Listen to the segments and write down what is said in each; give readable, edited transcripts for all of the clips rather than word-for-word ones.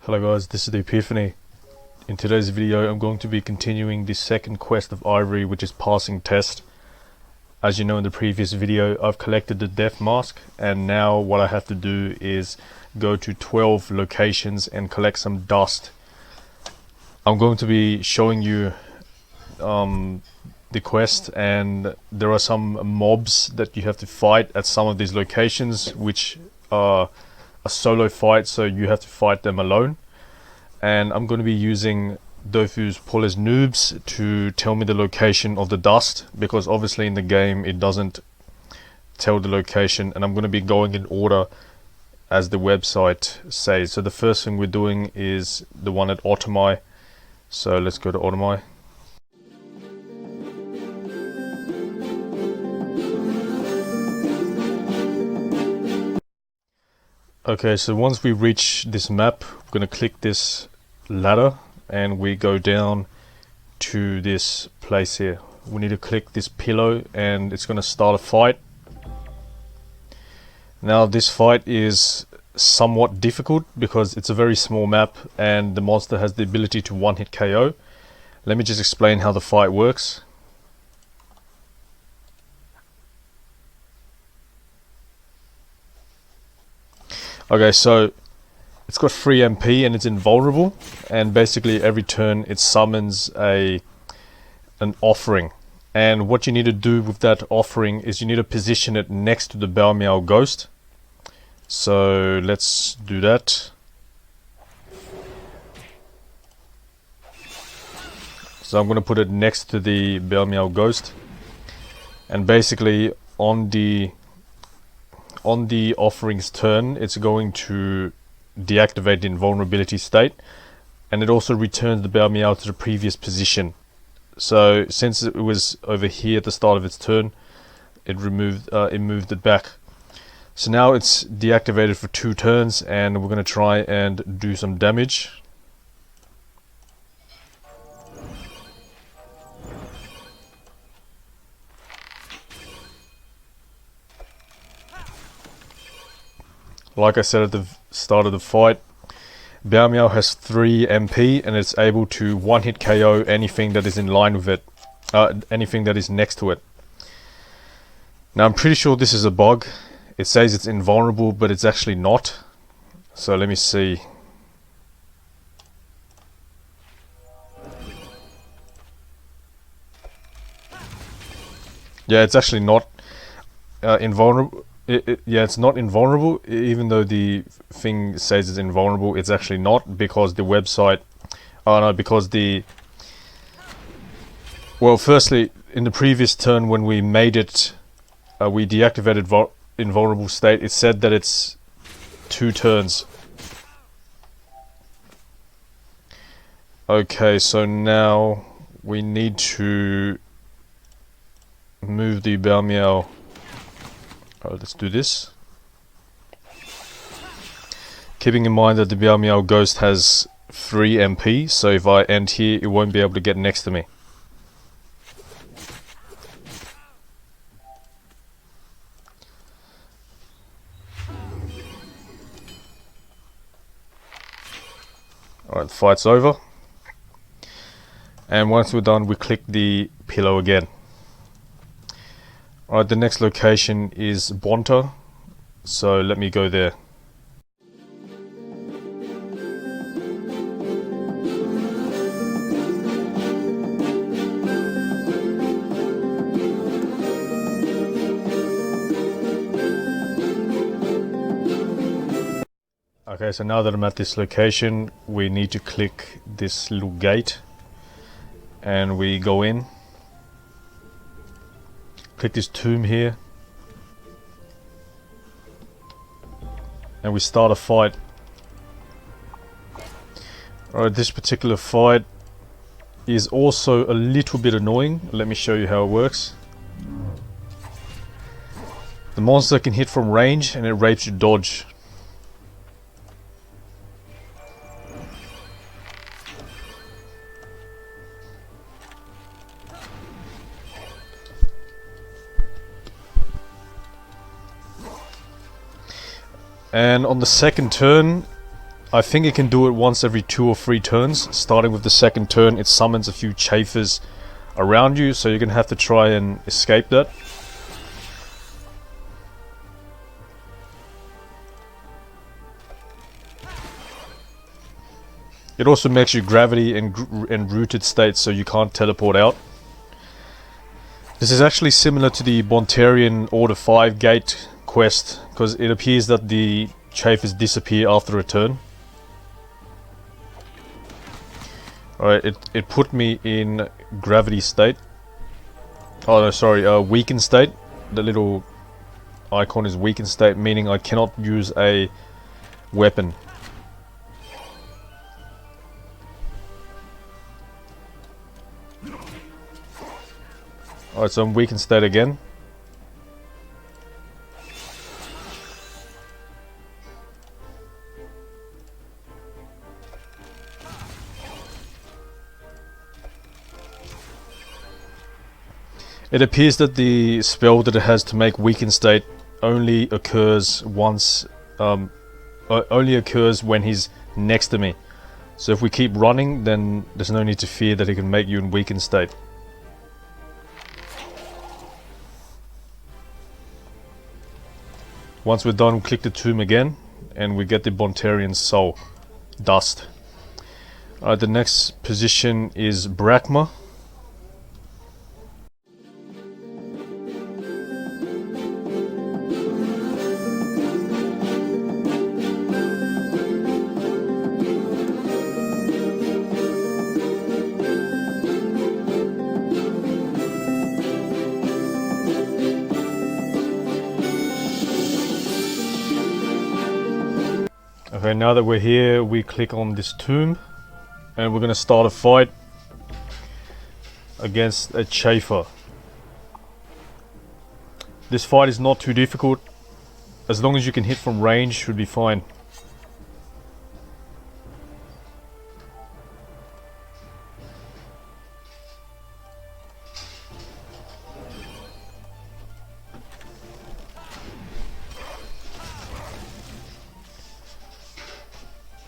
Hello guys, this is the Epiphany. In today's video I'm going to be continuing the second quest of Ivory, which is passing test. As you know, in the previous video I've collected the death mask, and now what I have to do is go to 12 locations and collect some dust. I'm going to be showing you the quest, and there are some mobs that you have to fight at some of these locations, which are a solo fight, so you have to fight them alone. And I'm going to be using Dofus Polish noobs to tell me the location of the dust, because obviously in the game it doesn't tell the location, and I'm going to be going in order as the website says. So the first thing we're doing is the one at Otomai, so let's go to Otomai. Okay, so once we reach this map, we're going to click this ladder and we go down to this place here. We need to click this pillow and it's going to start a fight. Now this fight is somewhat difficult because it's a very small map and the monster has the ability to one-hit KO. Let me just explain how the fight works. Okay, so it's got 3 MP and it's invulnerable, and basically every turn it summons an offering, and what you need to do with that offering is you need to position it next to the Balmeow ghost. So let's do that. So I'm going to put it next to the Balmeow ghost, and basically on the offering's turn it's going to deactivate the invulnerability state, and it also returns the Balmeow to the previous position. So since it was over here at the start of its turn, it moved it back. So now it's deactivated for 2 turns, and we're going to try and do some damage. Like I said at the start of the fight, Balmeow has 3 MP and it's able to one-hit KO anything that is in line with it, anything that is next to it. Now I'm pretty sure this is a bug. It says it's invulnerable, but it's actually not. So let me see. Yeah, it's actually not invulnerable. Yeah, it's not invulnerable, even though the thing says it's invulnerable. It's actually not, because the website, well, firstly, in the previous turn when we made it, we deactivated invulnerable state, it said that it's 2 turns. Okay, so now we need to move the Balmeow. Let's do this. Keeping in mind that the Balmeow ghost has 3 MP, so if I end here, it won't be able to get next to me. Alright, the fight's over. And once we're done, we click the pillow again. Alright, the next location is Bonta, so let me go there. Okay, so now that I'm at this location, we need to click this little gate and we go in. Click this tomb here and we start a fight. Alright, this particular fight is also a little bit annoying. Let me show you how it works. The monster can hit from range and it rapes your dodge. And on the second turn, I think it can do it once every 2 or 3 turns. Starting with the second turn, it summons a few chafers around you, so you're gonna have to try and escape that. It also makes you gravity and rooted states, so you can't teleport out. This is actually similar to the Bontarian Order 5 gate quest, because it appears that the chafers disappear after a turn. Alright, it put me in gravity state. Oh no, sorry, weakened state. The little icon is weakened state, meaning I cannot use a weapon. Alright, so I'm weakened state again. It appears that the spell that it has to make weakened state only occurs once, only occurs when he's next to me. So if we keep running, then there's no need to fear that he can make you in weakened state. Once we're done, we click the tomb again, and we get the Bontarian soul dust. The next position is Brakma. Okay, now that we're here, we click on this tomb and we're going to start a fight against a chafer. This fight is not too difficult. As long as you can hit from range, should be fine.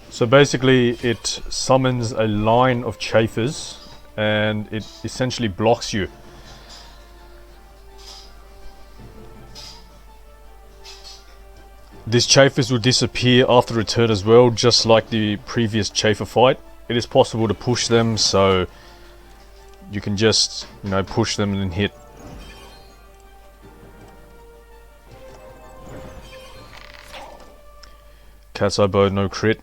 So basically it summons a line of chafers and it essentially blocks you. These chafers will disappear after a turn as well, just like the previous chafer fight. It is possible to push them, so you can just, you know, push them and then hit. Cat's eye bow, no crit.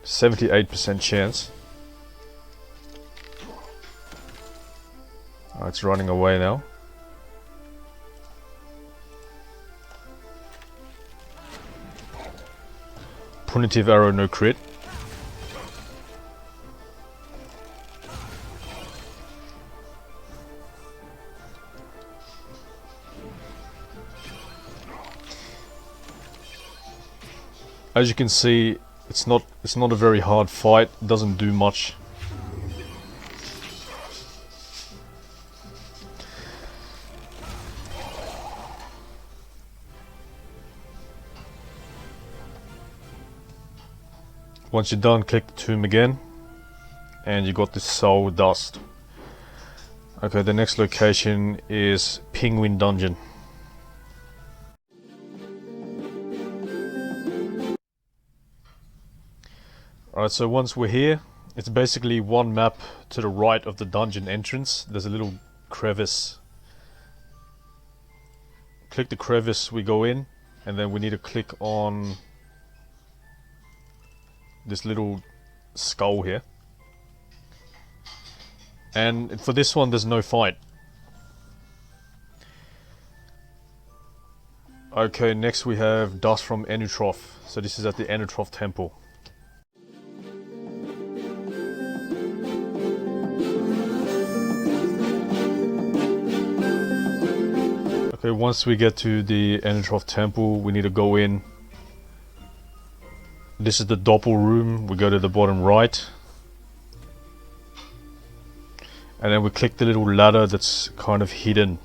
78% chance. Oh, it's running away now. Punitive arrow, no crit. As you can see, it's not a very hard fight. It doesn't do much. Once you're done, click the tomb again and you got this soul dust. Okay, the next location is Penguin Dungeon. Alright, so once we're here, it's basically one map to the right of the dungeon entrance. There's a little crevice. Click the crevice, we go in, and then we need to click on this little skull here. And for this one, there's no fight. Okay, next we have dust from Enutrof. So this is at the Enutrof temple. Okay, once we get to the Enutrof temple, we need to go in. This is the Doppel room. We go to the bottom right. And then we click the little ladder that's kind of hidden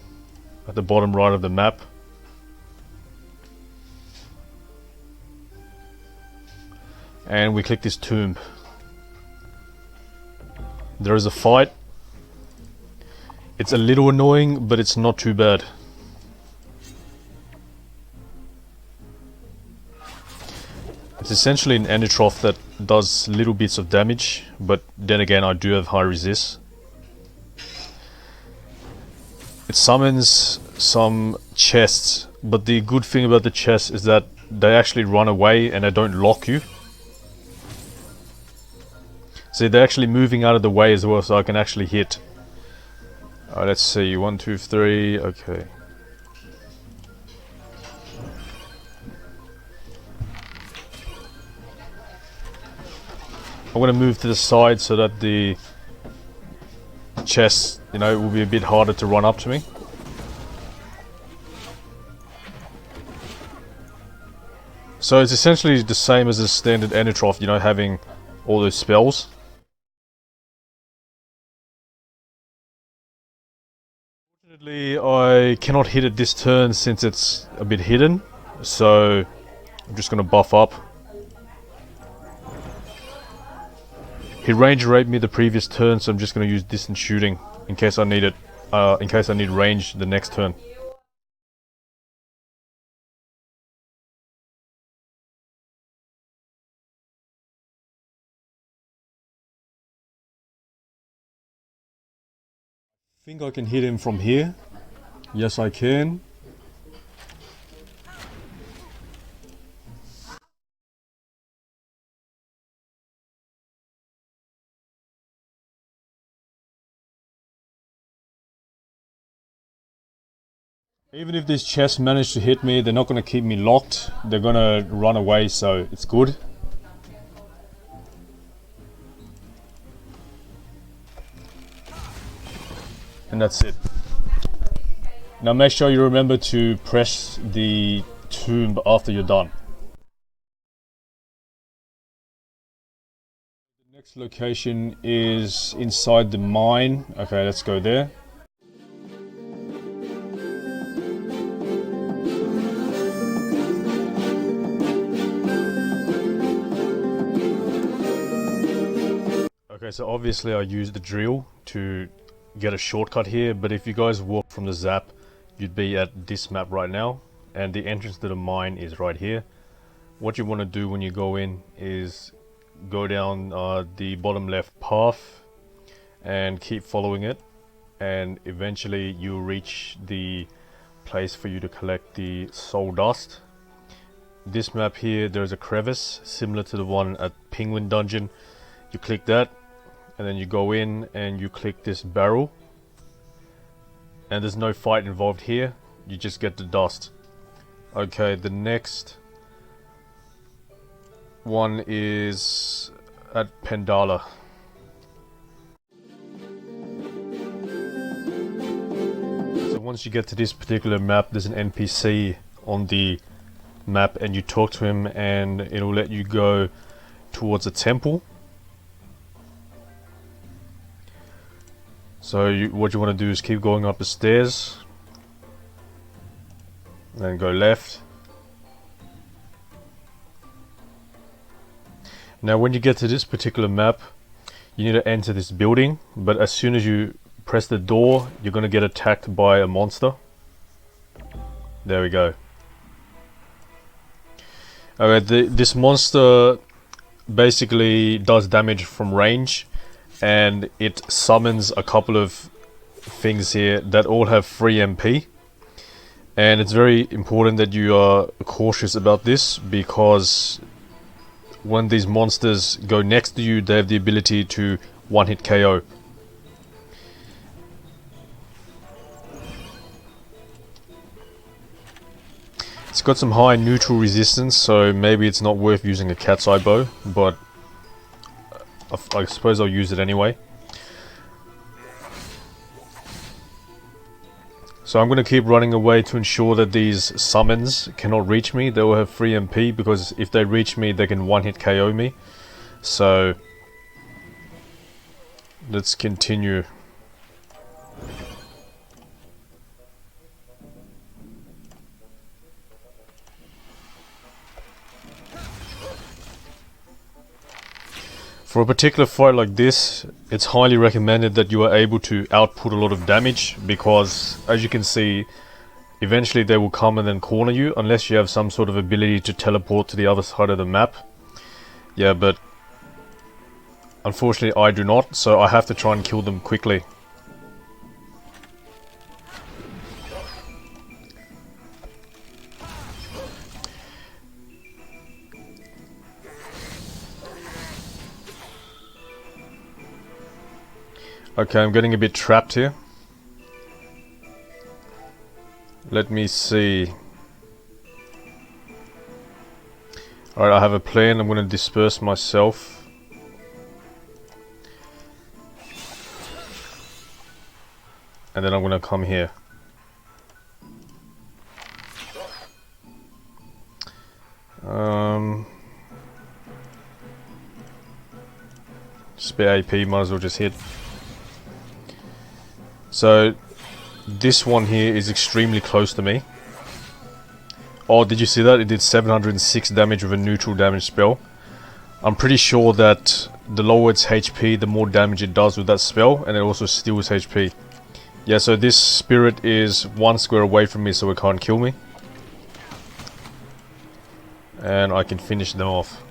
at the bottom right of the map. and we click this tomb. There is a fight. It's a little annoying, but it's not too bad. It's essentially an Endertroff that does little bits of damage, but then again I do have high resist. It summons some chests, but the good thing about the chests is that they actually run away and they don't lock you. See, they're actually moving out of the way as well, so I can actually hit. Alright, let's see, 1, 2, 3, okay. I'm going to move to the side so that the chest, you know, will be a bit harder to run up to me. So it's essentially the same as a standard Endertroff, you know, having all those spells. Unfortunately, I cannot hit it this turn since it's a bit hidden, so I'm just going to buff up. He range raped me the previous turn, so I'm just going to use distant shooting in case I need it. In case I need range the next turn. I think I can hit him from here. Yes, I can. Even if these chests manage to hit me, they're not going to keep me locked. They're going to run away, so it's good. And that's it. Now make sure you remember to press the tomb after you're done. The next location is inside the mine. Okay, let's go there. Okay, so obviously I used the drill to get a shortcut here, but if you guys walk from the zap, you'd be at this map right now, and the entrance to the mine is right here. What you want to do when you go in is go down the bottom left path and keep following it, and eventually you'll reach the place for you to collect the soul dust. This map here, there's a crevice similar to the one at Penguin Dungeon. You click that, and then you go in and you click this barrel, and there's no fight involved here, you just get the dust. Okay, the next one is at Pendala. So once you get to this particular map, there's an NPC on the map and you talk to him and it'll let you go towards a temple. So what you want to do is keep going up the stairs, then go left. Now when you get to this particular map, you need to enter this building, but as soon as you press the door, you're going to get attacked by a monster. There we go. Alright, this monster basically does damage from range, and it summons a couple of things here that all have free MP, and it's very important that you are cautious about this, because when these monsters go next to you, they have the ability to one-hit KO. It's got some high neutral resistance, so maybe it's not worth using a cat's eye bow, but I suppose I'll use it anyway. So I'm going to keep running away to ensure that these summons cannot reach me. They will have free MP, because if they reach me, they can one-hit KO me. So let's continue. For a particular fight like this, it's highly recommended that you are able to output a lot of damage, because as you can see, eventually they will come and then corner you unless you have some sort of ability to teleport to the other side of the map. Yeah, but unfortunately I do not, so I have to try and kill them quickly. Okay, I'm getting a bit trapped here. Let me see. Alright, I have a plan. I'm going to disperse myself. And then I'm going to come here. Spare AP, might as well just hit. So this one here is extremely close to me. Oh, did you see that? It did 706 damage with a neutral damage spell. I'm pretty sure that the lower its HP, the more damage it does with that spell, and it also steals HP. Yeah, so this spirit is 1 square away from me, so it can't kill me. And I can finish them off.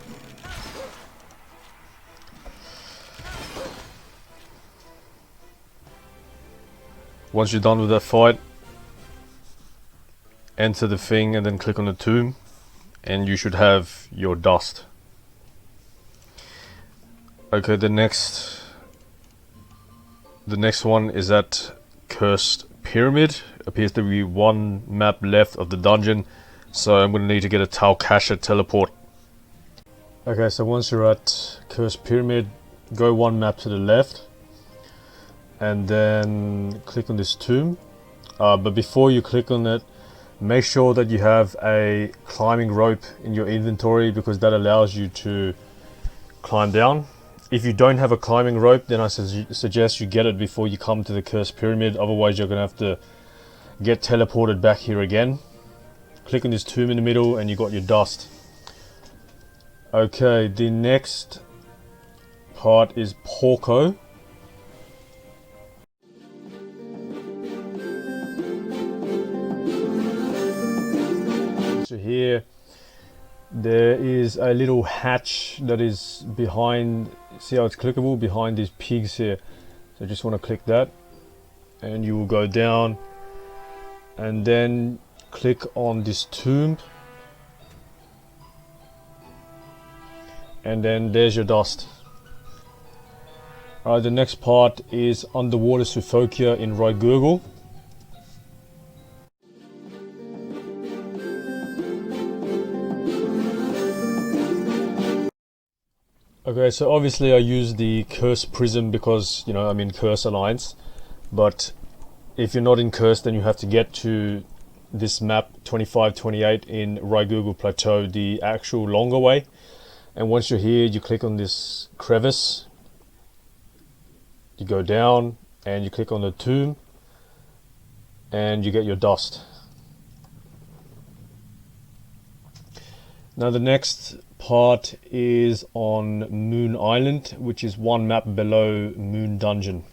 Once you're done with that fight, enter the thing and then click on the tomb, and you should have your dust. Okay, the next one is that Cursed Pyramid. Appears to be one map left of the dungeon, so I'm going to need to get a Talcasha teleport. Okay, so once you're at Cursed Pyramid, go one map to the left, and then click on this tomb. But before you click on it, make sure that you have a climbing rope in your inventory, because that allows you to climb down. If you don't have a climbing rope, then I suggest you get it before you come to the Cursed Pyramid, otherwise you're going to have to get teleported back here again. Click on this tomb in the middle and you got your dust. Okay, the next part is Porco. So here there is a little hatch that is behind, see how it's clickable, behind these pigs here. So I just want to click that and you will go down and then click on this tomb, and then there's your dust. Alright, the next part is Underwater Sophokia in Raigurgle. Okay, so obviously I use the Curse Prism because, you know, I'm in Curse Alliance, but if you're not in Curse, then you have to get to this map 2528 in Raigurgle Plateau, the actual longer way. And once you're here, you click on this crevice, you go down and you click on the tomb and you get your dust. Now the next part is on Moon Island, which is one map below Moon Dungeon.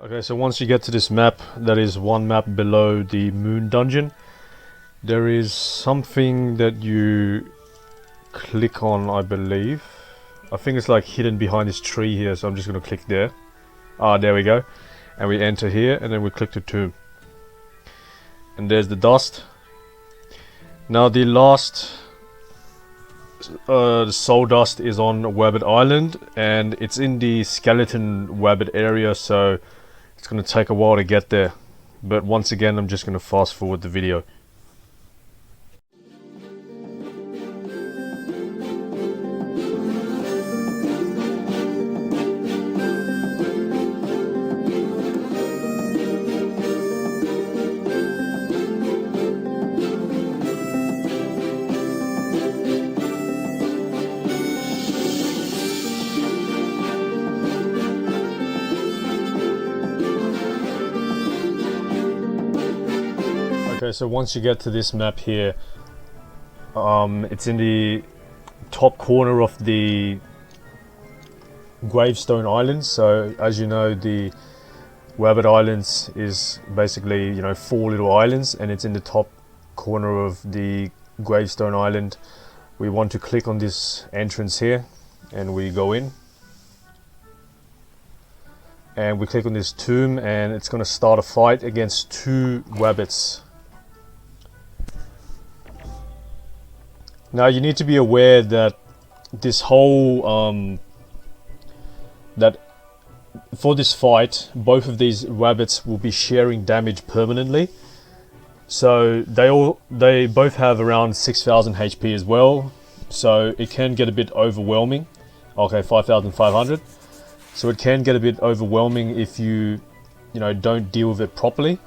Okay, so once you get to this map, that is one map below the Moon Dungeon, there is something that you click on, I believe. I think it's like hidden behind this tree here, so I'm just going to click there. Ah, there we go. And we enter here, and then we click the tomb. And there's the dust. Now the last the soul dust is on Wabbit Island, and it's in the skeleton Wabbit area, so it's going to take a while to get there. But once again, I'm just going to fast forward the video. Okay, so once you get to this map here, it's in the top corner of the Gravestone Islands. So as you know, the Wabbit Islands is basically, you know, 4 little islands, and it's in the top corner of the Gravestone Island. We want to click on this entrance here, and we go in. And we click on this tomb, and it's going to start a fight against 2 Wabbits. Now you need to be aware that this whole that for this fight, both of these Wabbits will be sharing damage permanently. So they both have around 6,000 HP as well. So it can get a bit overwhelming. Okay, 5,500. So it can get a bit overwhelming if you know, don't deal with it properly.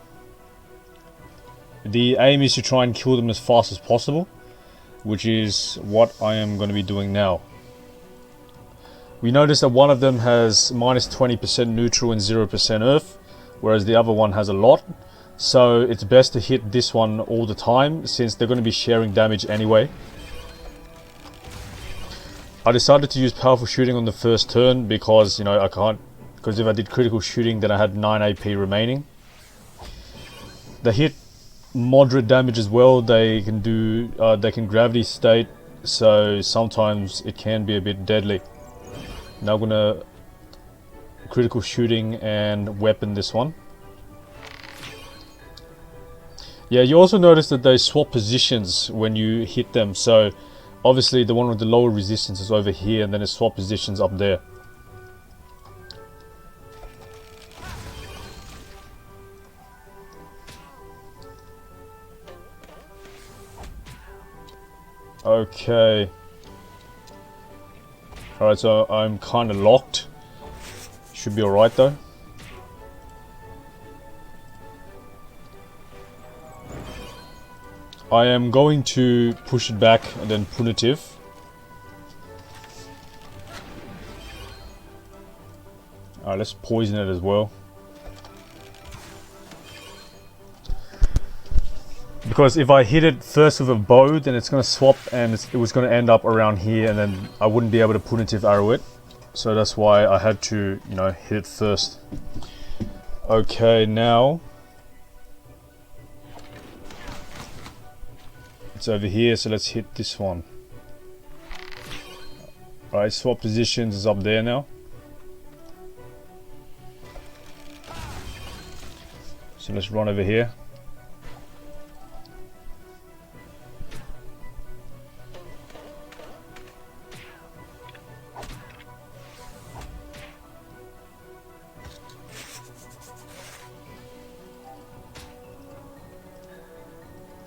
The aim is to try and kill them as fast as possible, which is what I am going to be doing now. We notice that one of them has minus 20% neutral and 0% earth, whereas the other one has a lot. So it's best to hit this one all the time, since they're going to be sharing damage anyway. I decided to use powerful shooting on the first turn because, you know, because if I did critical shooting, then I had 9 AP remaining. They hit moderate damage as well. They can do, they can gravity state, so sometimes it can be a bit deadly. Now I'm gonna critical shooting and weapon this one. Yeah, you also notice that they swap positions when you hit them. So obviously the one with the lower resistance is over here, and then it swap positions up there. Okay. Alright, so I'm kind of locked. Should be alright though. I am going to push it back and then punitive. Alright, let's poison it as well. Because if I hit it first with a bow, then it's going to swap, and it was going to end up around here, and then I wouldn't be able to punitive arrow it. So that's why I had to, you know, hit it first. Okay, now it's over here, so let's hit this one. Alright, swap positions is up there now. So let's run over here.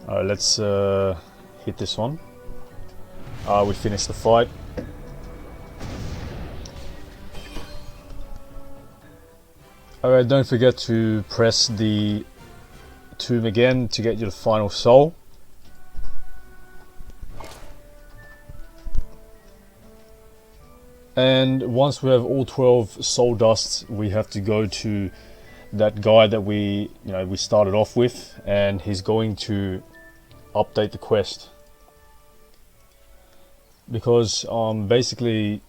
Alright, let's hit this one. We finished the fight. Alright, don't forget to press the tomb again to get your final soul. And once we have all 12 soul dusts, we have to go to that guy that we started off with, and he's going to update the quest, because basically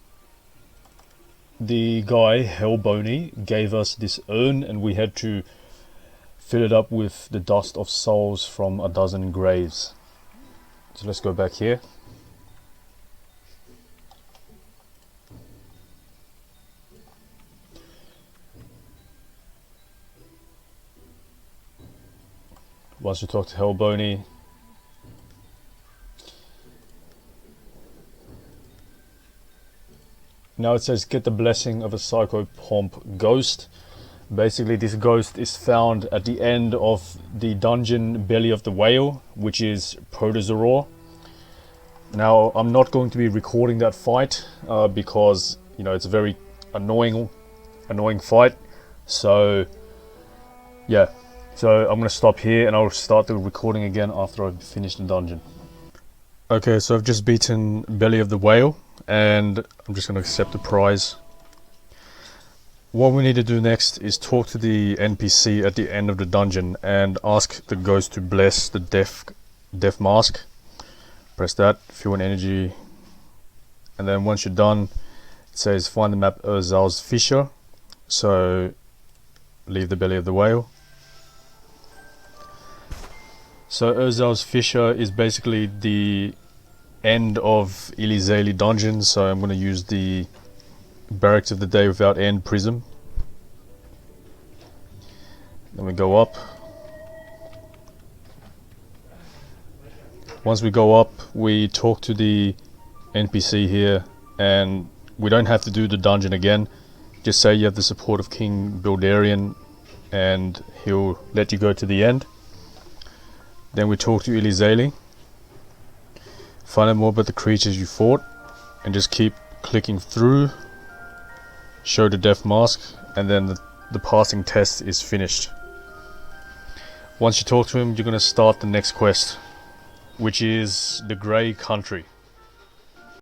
the guy Hellbony gave us this urn, and we had to fill it up with the dust of souls from 12 graves. So let's go back here. Once you talk to Hellbony, now it says get the blessing of a Psychopomp ghost. Basically this ghost is found at the end of the dungeon Belly of the Whale, which is Protozoraur. Now I'm not going to be recording that fight because, you know, it's a very annoying fight. So yeah. So I'm going to stop here, and I'll start the recording again after I've finished the dungeon. Okay, so I've just beaten Belly of the Whale, and I'm just going to accept the prize. What we need to do next is talk to the NPC at the end of the dungeon and ask the ghost to bless the death mask. Press that, fuel and energy, and then once you're done, it says find the map Urzal's Fissure, so leave the belly of the whale. So Urzal's Fissure is basically the end of Elizali dungeon, so I'm going to use the Barracks of the Day Without End prism. Then we go up. Once we go up, we talk to the NPC here, and we don't have to do the dungeon again. Just say you have the support of King Bildarian and he'll let you go to the end. Then we talk to Elizali, find out more about the creatures you fought, and just keep clicking through, show the death mask, and then the passing test is finished. Once you talk to him, you're going to start the next quest, which is the Grey Country.